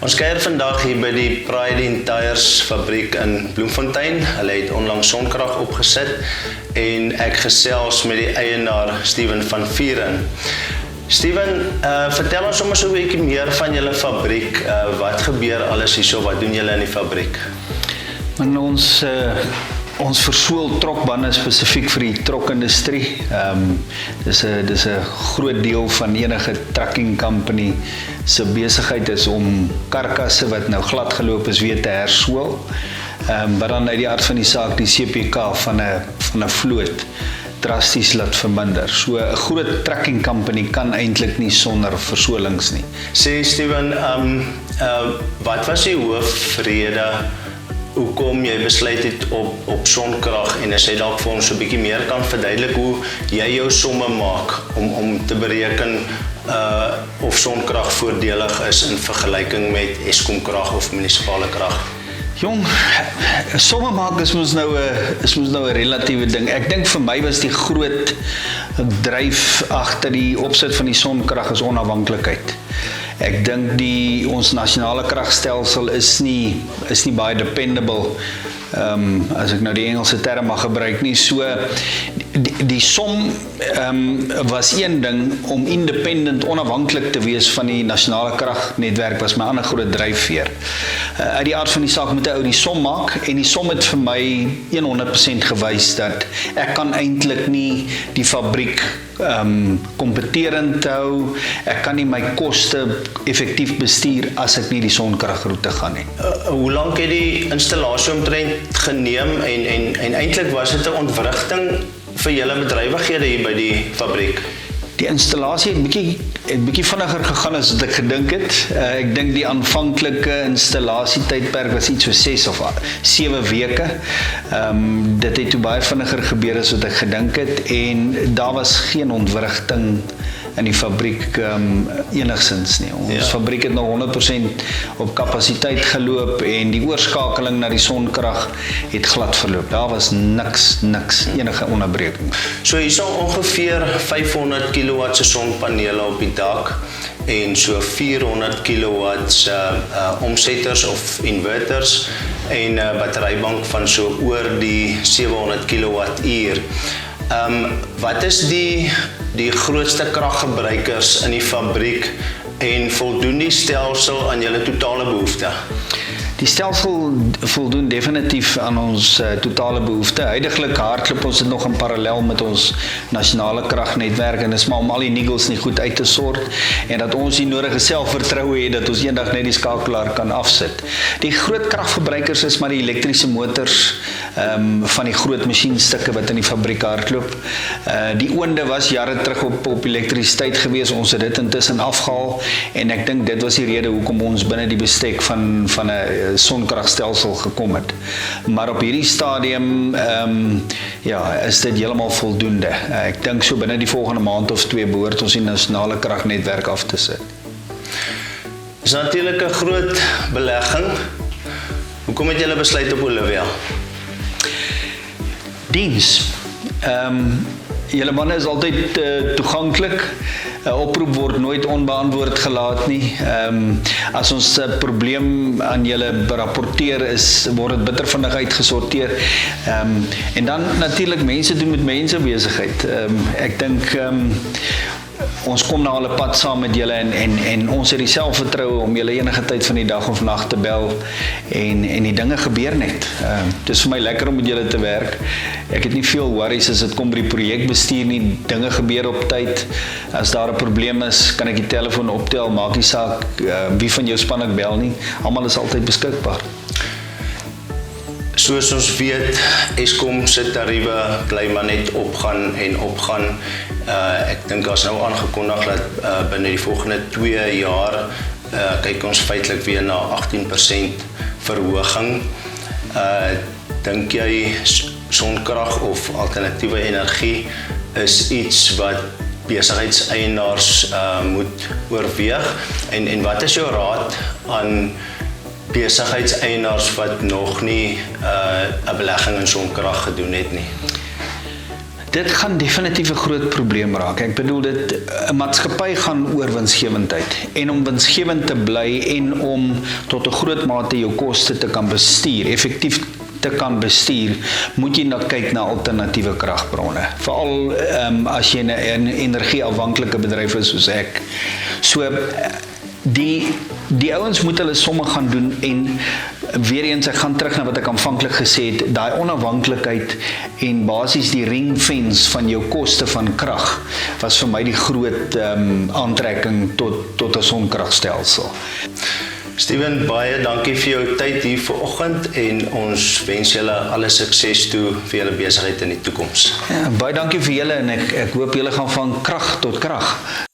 Ons kuier vandag hier by die Pride Tyres fabriek in Bloemfontein. Hulle het onlangs sonkrag opgesit en ek gesels met die eienaar Steven van Vieren. Steven, vertel ons sommer so 'n bietjie meer van julle fabriek. Wat gebeur alles hierso? Wat doen julle in die fabriek? Ons versoel trokbande spesifiek vir die trokindustrie. Dis 'n groot deel van enige trucking company se besigheid is om karkasse wat nou glad geloop is weer te hersoel. Maar dan uit die aard van die saak die CPK van 'n vloot drasties laat verminder. So 'n groot trucking company kan eintlik nie sonder versoelings nie. Sê Steven, wat was die hoofrede hoekom jy besluit het op sonkrag, en as jy dalk vir ons 'n bietjie meer kan verduidelik hoe jy jou somme maak om te bereken of sonkrag voordelig is in vergelyking met Eskom krag of munisipale krag? Jong, somme maak is mos nou 'n relatiewe ding. Ek dink vir my was die groot dryf agter die opsit van die sonkrag is onafhanklikheid. Ek dink ons nasionale kragstelsel is nie baie dependable, as ek nou die Engelse term mag gebruik nie. So die som was een ding om independent, onafhanklik te wees van die nasionale kragnetwerk was my ander groot dryfveer. Uit die aard van die saak moet 'n ou die som maak, en die som het vir my 100% gewys dat ek kan eintlik nie die fabriek kompeterend hou, ek kan nie my koste effektief bestuur as ek nie die sonkragroete gaan nie. Hoe lank het die installasie omtrent geneem en eintlik was dit 'n ontwrigting vir julle bedrywighede hier by die fabriek? Die installasie het bietjie vinniger gegaan as wat ek gedink het. Ek dink die aanvanklike installasietydperk was iets so 6 of 7 weke. Dit het toe baie vinniger gebeur as wat ek gedink het, en daar was geen ontwrigting in die fabriek enigsins nie. Ons fabriek het nou 100% op kapasiteit geloop, en die oorskakeling na die sonkrag het glad verloop. Daar was niks, enige onderbreking. So hier is ongeveer 500 kW se sonpanele op die dak en so 400 kW omsetters of inverters en 'n batterybank van so oor die 700 kWh. Wat is die grootste kraggebruikers in die fabriek en voldoen die stelsel aan julle totale behoefte? Die stelsel voldoen definitief aan ons totale behoefte. Huidiglik hardloop ons dit nog in parallel met ons nasionale kragnetwerk, en dit is maar om al die niggels nie goed uit te sort en dat ons die nodige selfvertroue het dat ons eendag net die skakelaar kan afsit. Die groot kragverbruikers is maar die elektriese motors van die groot masjienstukke wat in die fabriek hardloop. Die oonde was jare terug op elektrisiteit gewees. Ons het dit intussen afgehaal, en ek dink dit was die rede hoekom ons binne die bestek van 'n sonkragstelsel gekom het. Maar op hierdie stadium is dit heeltemal voldoende. Ek dink so binne die volgende maand of 2 behoort ons die nasionale kragnetwerk af te sit. Dis natuurlik 'n groot belegging. Hoekom het julle besluit op Olivia? Diens. Julle manne is altyd toeganklik. 'n Oproep word nooit onbeantwoord gelaat nie. As ons 'n probleem aan julle rapporteer word dit bitter vinnig uitgesorteer. En dan natuurlik mense doen met mense besigheid. Ek dink ons kom na hulle pad saam met julle, en ons het die selfvertroue om julle enige tyd van die dag of nag te bel, en die dinge gebeur net. Het is vir my lekker om met julle te werk. Ek het nie veel worries as dit kom by die projekbestuur nie. Dinge gebeur op tyd. As daar 'n probleem is, kan ek die telefoon optel, maak nie saak wie van jou span ek bel nie. Almal is altyd beskikbaar. Soos ons weet, Eskom se tariewe bly maar net opgaan en opgaan. Ek dink as nou aangekondig dat binne die volgende 2 jaar kyk ons feitelik weer na 18% verhoging. Dink jy sonkrag of alternatiewe energie is iets wat besigheidseienaars moet oorweeg? En wat is jou raad aan besigheidseienaars wat nog nie 'n belegging in sonkrag gedoen het nie? Dit gaan definitief 'n groot probleem raak. Ek bedoel, 'n maatskappy gaan oor winsgewendheid. En om winsgewend te bly en om tot 'n groot mate jou koste te kan bestuur, effektief te kan bestuur, moet jy kyk na alternatiewe kragbronne. Veral as jy 'n energieafhanklike bedryf is soos ek. So, die ouens moet hulle somme gaan doen en weer eens, ek gaan terug na wat ek aanvanklik gesê het, daai onafhanklikheid en basies die ringfence van jou koste van krag was vir my die groot aantrekking tot 'n sonkragstelsel. Steven, baie dankie vir jou tyd hier vanoggend en ons wens julle alle sukses toe vir julle besigheid in die toekoms. Ja, baie dankie vir julle en ek hoop julle gaan van krag tot krag.